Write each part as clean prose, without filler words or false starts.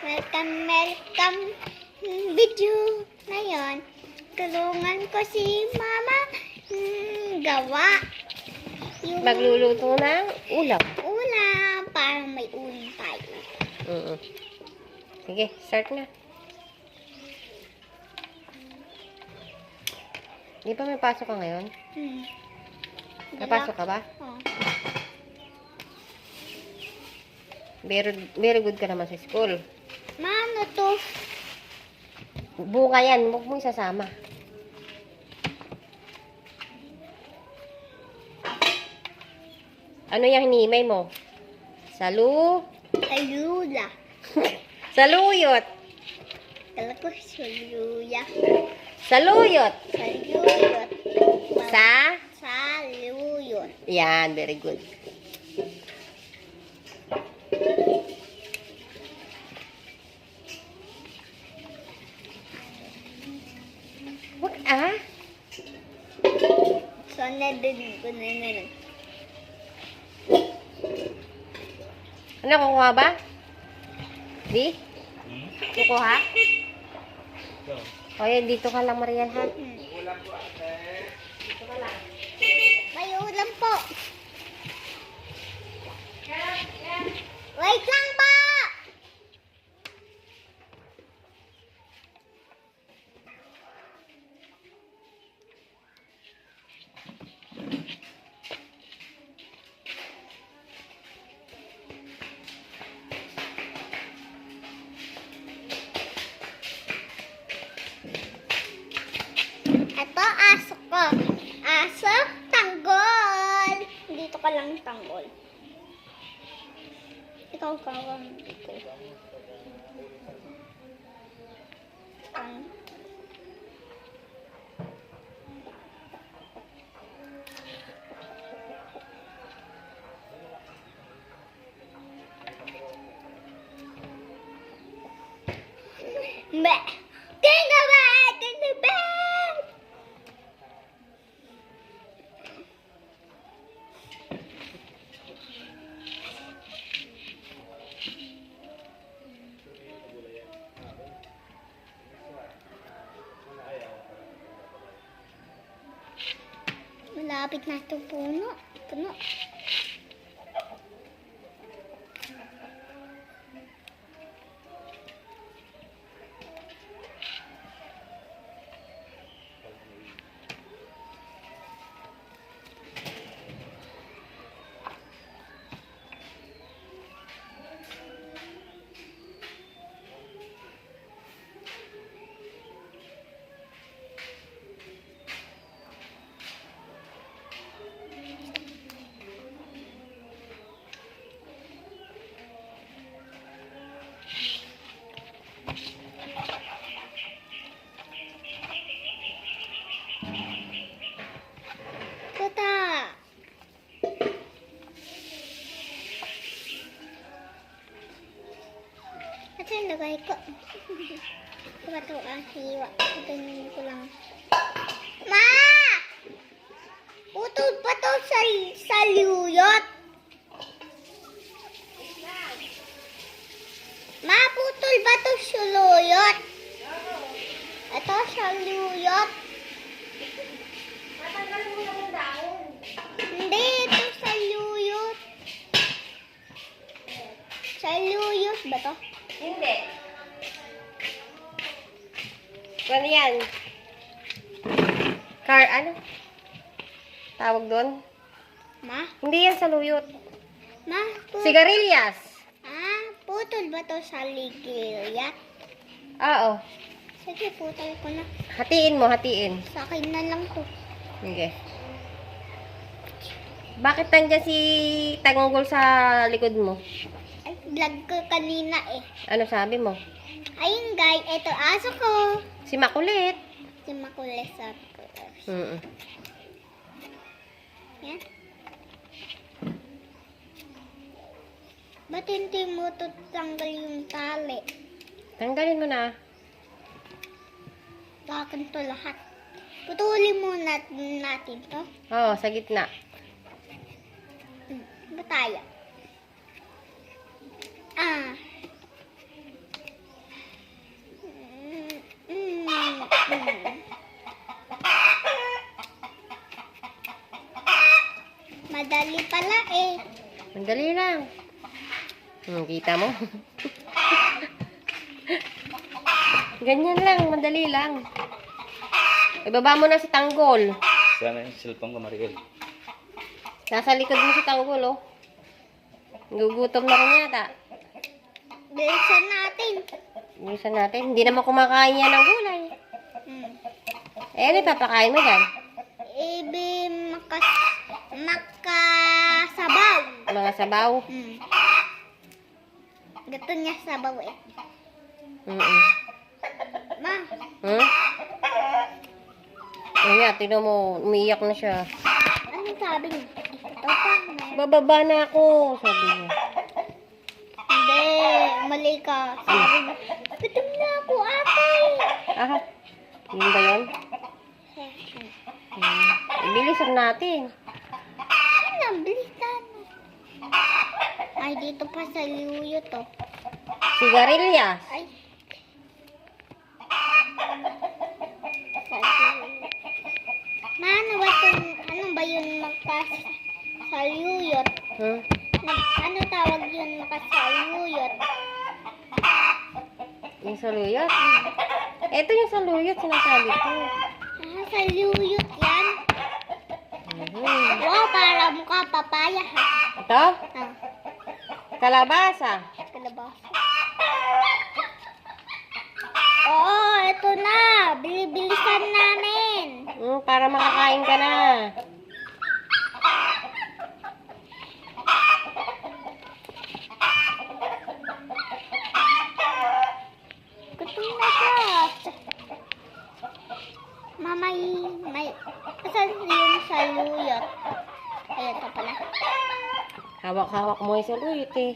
Welcome video. Ngayon, tulungan ko si Mama gawa yung Magluluto ng ulam. ulam para may ulam tayo. Sige, start na. Di ba may pasok ka ngayon? Napasok ka ba? Oh. Very good ka naman sa school. Mano to? Bunga yan, huwag mo isasama. Ano yung hinimay mo? Ayula. Saluyot. Kala ko saluya. Saluyot. Saluyot. Saluyot. Yan, very good. Wag So, nadinig ko na yun. Ano, kukuha ba? Di? Kukuha? O yan, dito ka lang, Marian, ha? Dito ka lang. May ulam po. Wait lang po! Ito, aso ko. Aso, tanggol. Dito ka lang tanggol. Ikaw kawang dito. Meh. Tingnan ba? Tingnan ba? Malapit na ito puno. Puno. Puta. Ito yung lagay ko. Ito ang hiwa. Ganyan ko lang. Ma! Putol pa to sa luyot. Ma, putol ba to sa luyot? Ito sa luyot. Matanggalin mo na yung daon. Hindi, ito sa luyot. Sa luyot ba to? Hindi. Ano yan? Ano? Tawag doon? Ma? Hindi yan saluyot. Ma? Sigarilyas. Putol ba to sa ligilya? Oo. Sige, putol ko na. Hatiin mo, hatiin. Sa akin na lang to. Sige. Bakit nandiyan si Tanggol sa likod mo? Ay, vlog ko kanina eh. Ano sabi mo? Ayun guys, ito aso ko. Si Makulit. Si Makulis sa Yan. Ba't hindi mo to tanggal yung tali? Tanggalin mo na. Bakit to lahat? Putulin muna natin to. Oo, sa gitna. Ba tayo? Mandali lang. Kita mo? Ganyan lang, madali lang. Ibaba mo na si Tanggol. Sana yung cellphone ko, Mariel. Nasa likod mo si Tanggol, oh. Gugutom na rin yata. Bilisan natin. Bilisan natin. Hindi naman kumakain yan ng gulay. Hmm. Eh, ano ipapakain mo dyan? Ibi makasabaw. Mga sabaw. Hmm. Gato niya sabaw eh. Ma, Hmm? Ayan, tignan mo, umiiyak na siya. anong sabi niya? Ito pa. Bababa na ako, sabi niya. Hindi, mali ka. Sabi niya, gutom na ako, ate. Ah, yun ba yun? Ibilisan natin. Ano, bilisan. Ay, dito pa sa liuyo to. Sigarilyas. Ay. Ano ba ano ba yun makasaluyot? Hmm? Ano tawag yun makasaluyot? Yung saluyot? Ito yung saluyot, sinasabi ko. Ah, saluyot yan? Mhm. Wow, para mukha papaya ha. Ito? Ah, Kalabasa. kalabasa. Oo, ito na. Bilibilisan namin. Para makakain ka na. Gutom na siya. May, asan yung saluyot? Ayan ka pala. Hawak-hawak mo yung saluyot eh.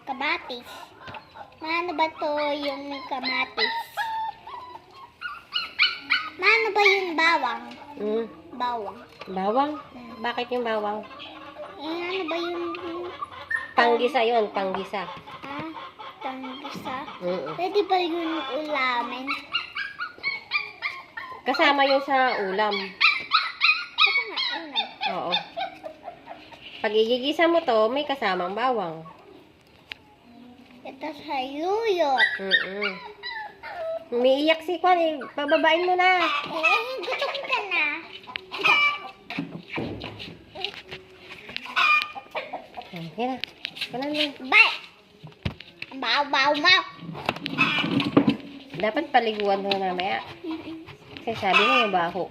Kamatis. Maano ba to yung kamatis? Maano ba yung bawang? Hmm. Bawang. Bawang? Bakit yung bawang? Eh, ano ba yung... Panggisa yun, panggisa. Ah, tanggisa? Mm. Pwede ba yung ulamin? Kasama yun sa ulam. Ito nga, ulam. Oo. Pag igigisa mo to, may kasamang bawang. Ito sa yuyot. Umiiyak si Kwan eh. Pababain mo na. Gutom ka na. Yan na. Kanan lang. Bye! Baw mo. Dapat paliguan mo na mamaya. Kasi sabi mo yung baho.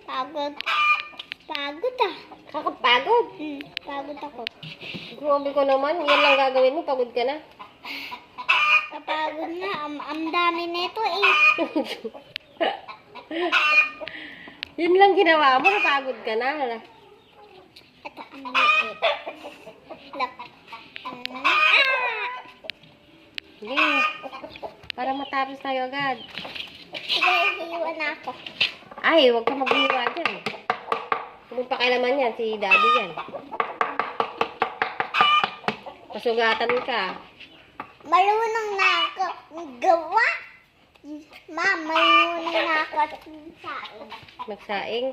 Pagod. Pagod ah. Kakapagod. Pagod ako. Grabe ko naman. Yan lang gagawin mo. Pagod ka na. Kapagod na. Ang dami nito eh. Yun lang ginawa mo. Napagod ka na. Ito ang liit. Look. Hindi. Para matapos tayo agad. Sige, iiwan na ako. Ay, huwag ka mag-iwa dyan. Kung pakialaman yan, si daddy yan. Pasugatan ka. Marunong na ako gawa. Ma, marunong na ako sain. Magsaing.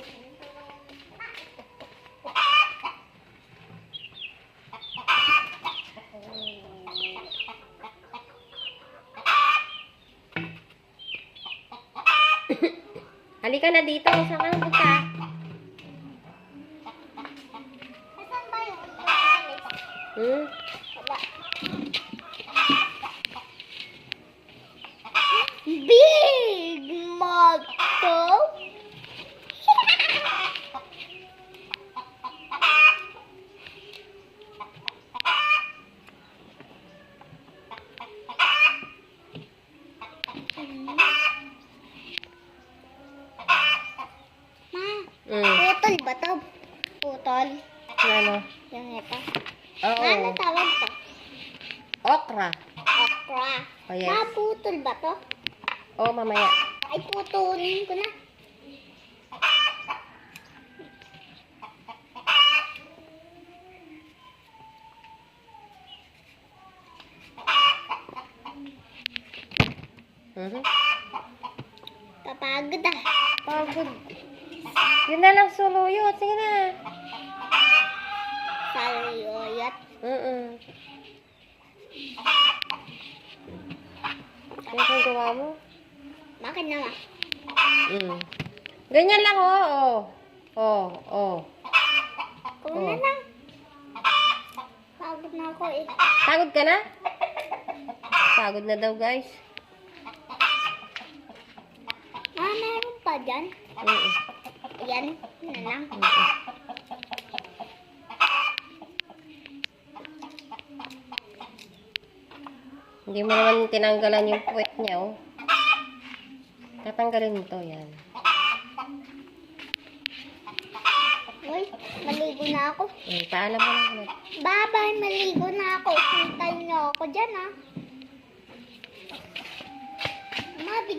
Halika na dito. Saan ka napunta? Saan ba yung ulit? Hmm? Wala. Big Mato. Putol ba to? Putol. Ano? Yung ito. Oo. Ano tawag to? Okra. Okra. Oh, yes. Putol ba to? Oo, mamaya. Ay, putulin ko na. Mhm. Kapagod ah. Pagod. Yun na lang suluyot. Sige na. Saluyot. Ano yung gawa mo? Bakit naman? Ganyan lang, oh. Kung na lang. Pagod na ako eh. Pagod ka na? Pagod na daw, guys. Meron pa dyan? Mm. Yan. Na lang. Hindi mo naman tinanggalan yung puwet niya, oh. Tatanggalin mo to, yan. Uy, maligo na ako. Paalam mo na. Bye-bye, maligo na ako. Hintayin niyo ako dyan ah. Mabig